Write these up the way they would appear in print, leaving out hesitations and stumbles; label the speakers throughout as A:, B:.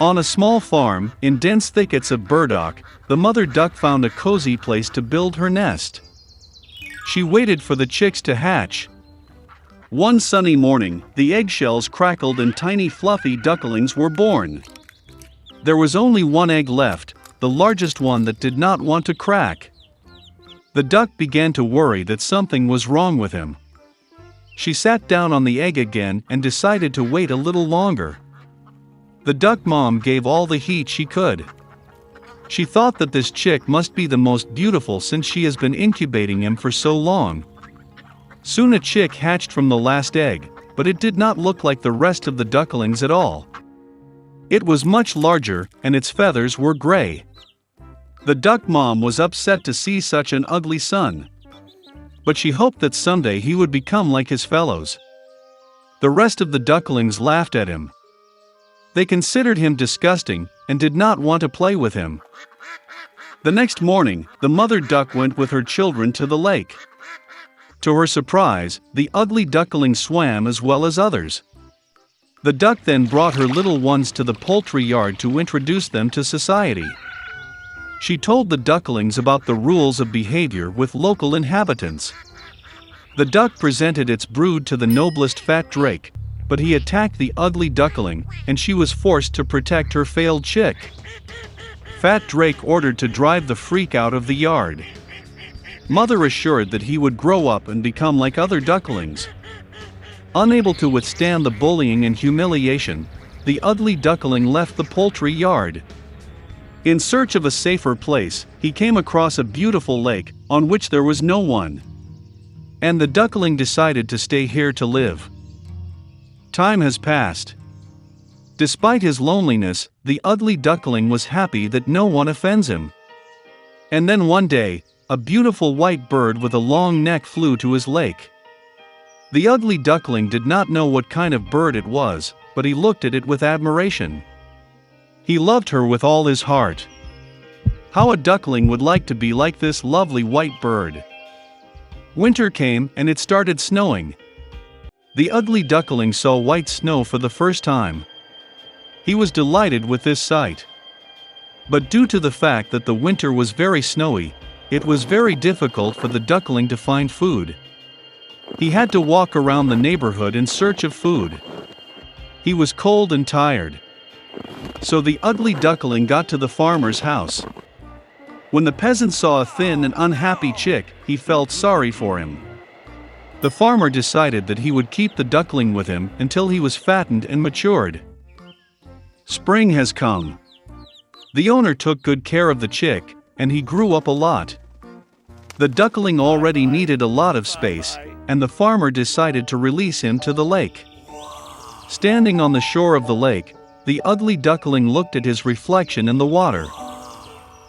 A: On a small farm, in dense thickets of burdock, the mother duck found a cozy place to build her nest. She waited for the chicks to hatch. One sunny morning, the eggshells crackled and tiny fluffy ducklings were born. There was only one egg left, the largest one that did not want to crack. The duck began to worry that something was wrong with him. She sat down on the egg again and decided to wait a little longer. The duck mom gave all the heat she could. She thought that this chick must be the most beautiful since she has been incubating him for so long. Soon a chick hatched from the last egg, but it did not look like the rest of the ducklings at all. It was much larger, and its feathers were gray. The duck mom was upset to see such an ugly son. But she hoped that someday he would become like his fellows. The rest of the ducklings laughed at him. They considered him disgusting and did not want to play with him. The next morning, the mother duck went with her children to the lake. To her surprise, the ugly duckling swam as well as others. The duck then brought her little ones to the poultry yard to introduce them to society. She told the ducklings about the rules of behavior with local inhabitants. The duck presented its brood to the noblest fat drake, but he attacked the ugly duckling, and she was forced to protect her failed chick. Fat Drake ordered to drive the freak out of the yard. Mother assured that he would grow up and become like other ducklings. Unable to withstand the bullying and humiliation, the ugly duckling left the poultry yard. In search of a safer place, he came across a beautiful lake, on which there was no one. And the duckling decided to stay here to live. Time has passed. Despite his loneliness, the ugly duckling was happy that no one offends him. And then one day, a beautiful white bird with a long neck flew to his lake. The ugly duckling did not know what kind of bird it was, but he looked at it with admiration. He loved her with all his heart. How a duckling would like to be like this lovely white bird. Winter came and it started snowing. The ugly duckling saw white snow for the first time. He was delighted with this sight. But due to the fact that the winter was very snowy, it was very difficult for the duckling to find food. He had to walk around the neighborhood in search of food. He was cold and tired. So the ugly duckling got to the farmer's house. When the peasant saw a thin and unhappy chick, he felt sorry for him. The farmer decided that he would keep the duckling with him until he was fattened and matured. Spring has come. The owner took good care of the chick, and he grew up a lot. The duckling already needed a lot of space, and the farmer decided to release him to the lake. Standing on the shore of the lake, the ugly duckling looked at his reflection in the water.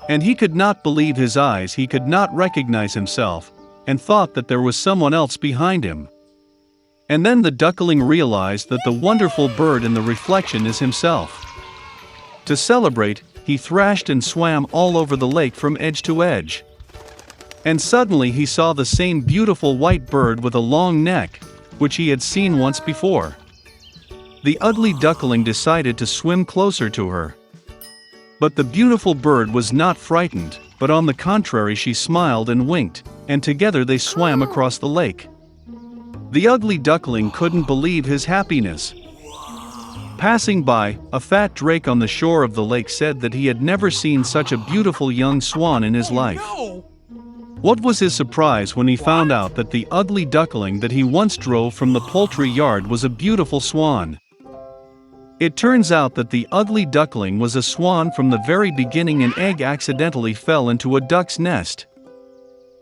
A: And he could not believe his eyes. He could not recognize himself, and thought that there was someone else behind him. And then the duckling realized that the wonderful bird in the reflection is himself. To celebrate, he thrashed and swam all over the lake from edge to edge. And suddenly he saw the same beautiful white bird with a long neck, which he had seen once before. The ugly duckling decided to swim closer to her. But the beautiful bird was not frightened, but on the contrary she smiled and winked, and together they swam across the lake. The ugly duckling couldn't believe his happiness. Passing by, a fat drake on the shore of the lake said that he had never seen such a beautiful young swan in his life. What was his surprise when he found out that the ugly duckling that he once drove from the poultry yard was a beautiful swan. It turns out that the ugly duckling was a swan from the very beginning. An egg accidentally fell into a duck's nest.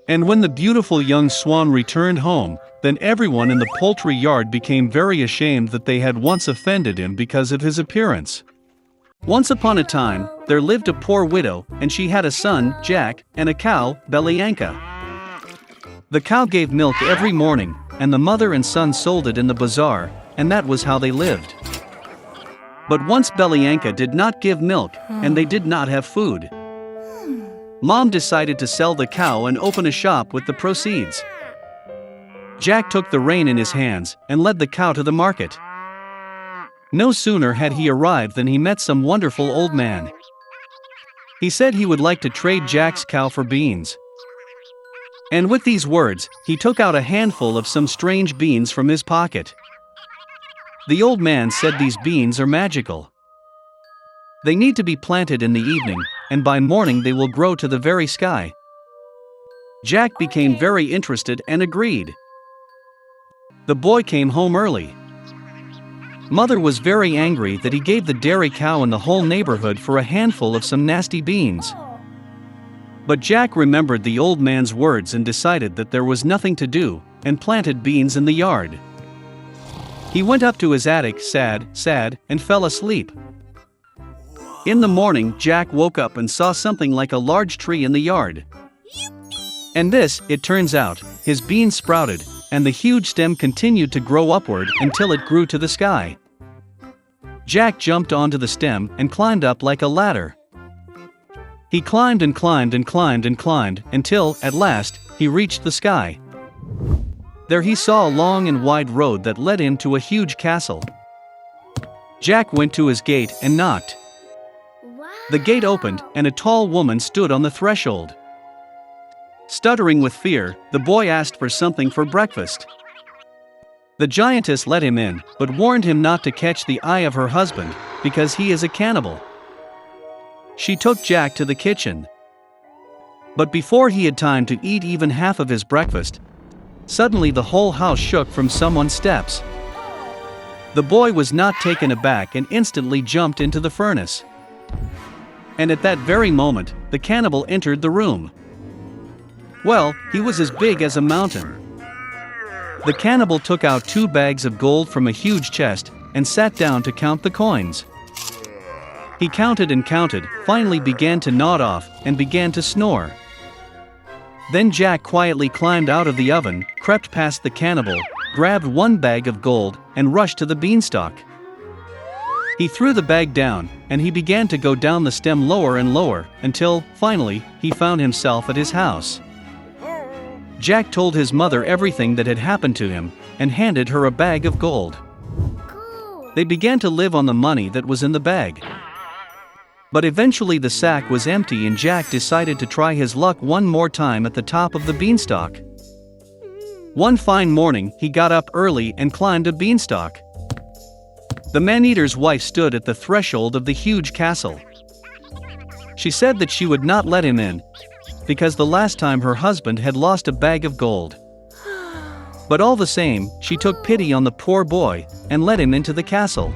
A: And when the beautiful young swan returned home, then everyone in the poultry yard became very ashamed that they had once offended him because of his appearance. Once upon a time, there lived a poor widow, and she had a son, Jack, and a cow, Belyanka. The cow gave milk every morning, and the mother and son sold it in the bazaar, and that was how they lived. But once Belyanka did not give milk, and they did not have food. Mom decided to sell the cow and open a shop with the proceeds. Jack took the rein in his hands and led the cow to the market. No sooner had he arrived than he met some wonderful old man. He said he would like to trade Jack's cow for beans. And with these words, he took out a handful of some strange beans from his pocket. The old man said these beans are magical. They need to be planted in the evening, and by morning they will grow to the very sky. Jack became very interested and agreed. The boy came home early. Mother was very angry that he gave the dairy cow in the whole neighborhood for a handful of some nasty beans. But Jack remembered the old man's words and decided that there was nothing to do, and planted beans in the yard. He went up to his attic sad, and fell asleep. In the morning, Jack woke up and saw something like a large tree in the yard. And this, it turns out, his beans sprouted, and the huge stem continued to grow upward until it grew to the sky. Jack jumped onto the stem and climbed up like a ladder. He climbed and climbed and climbed and climbed until, at last, he reached the sky. There he saw a long and wide road that led him to a huge castle. Jack went to his gate and knocked. The gate opened, and a tall woman stood on the threshold. Stuttering with fear, the boy asked for something for breakfast. The giantess let him in, but warned him not to catch the eye of her husband, because he is a cannibal. She took Jack to the kitchen. But before he had time to eat even half of his breakfast, suddenly the whole house shook from someone's steps. The boy was not taken aback and instantly jumped into the furnace. And at that very moment, the cannibal entered the room. Well, he was as big as a mountain. The cannibal took out 2 bags of gold from a huge chest and sat down to count the coins. He counted and counted, finally began to nod off, and began to snore. Then Jack quietly climbed out of the oven, crept past the cannibal, grabbed 1 bag of gold, and rushed to the beanstalk. He threw the bag down, and he began to go down the stem lower and lower, until, finally, he found himself at his house. Jack told his mother everything that had happened to him, and handed her a bag of gold. They began to live on the money that was in the bag. But eventually the sack was empty and Jack decided to try his luck one more time at the top of the beanstalk. One fine morning, he got up early and climbed a beanstalk. The man-eater's wife stood at the threshold of the huge castle. She said that she would not let him in, because the last time her husband had lost a bag of gold. But all the same, she took pity on the poor boy, and let him into the castle.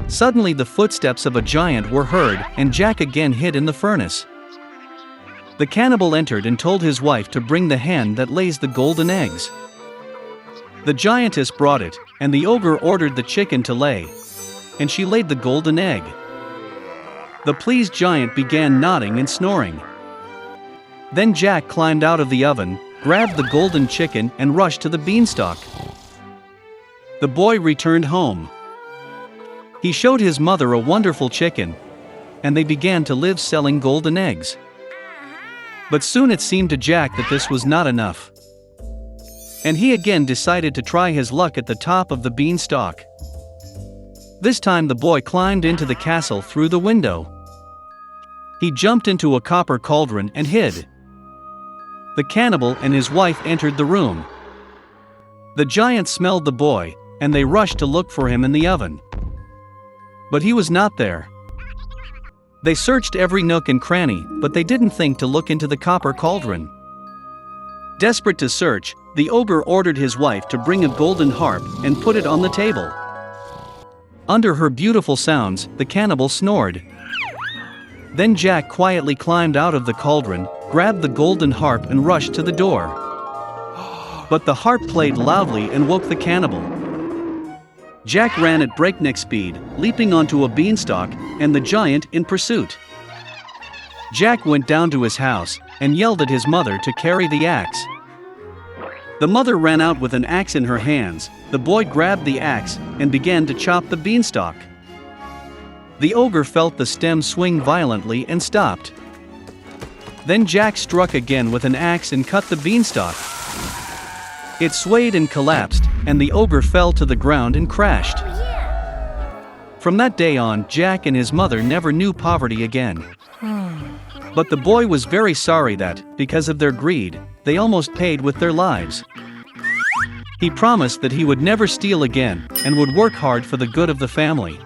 A: Suddenly the footsteps of a giant were heard, and Jack again hid in the furnace. The cannibal entered and told his wife to bring the hen that lays the golden eggs. The giantess brought it, and the ogre ordered the chicken to lay, and she laid the golden egg. The pleased giant began nodding and snoring. Then Jack climbed out of the oven, grabbed the golden chicken and rushed to the beanstalk. The boy returned home. He showed his mother a wonderful chicken, and they began to live selling golden eggs. But soon it seemed to Jack that this was not enough. And he again decided to try his luck at the top of the beanstalk. This time the boy climbed into the castle through the window. He jumped into a copper cauldron and hid. The cannibal and his wife entered the room. The giant smelled the boy, and they rushed to look for him in the oven. But he was not there. They searched every nook and cranny, but they didn't think to look into the copper cauldron. Desperate to search, the ogre ordered his wife to bring a golden harp and put it on the table. Under her beautiful sounds, the cannibal snored. Then Jack quietly climbed out of the cauldron, grabbed the golden harp and rushed to the door. But the harp played loudly and woke the cannibal. Jack ran at breakneck speed, leaping onto a beanstalk, and the giant in pursuit. Jack went down to his house and yelled at his mother to carry the axe. The mother ran out with an axe in her hands. The boy grabbed the axe and began to chop the beanstalk. The ogre felt the stem swing violently and stopped. Then Jack struck again with an axe and cut the beanstalk. It swayed and collapsed, and the ogre fell to the ground and crashed. From that day on, Jack and his mother never knew poverty again. But the boy was very sorry that, because of their greed, they almost paid with their lives. He promised that he would never steal again, and would work hard for the good of the family.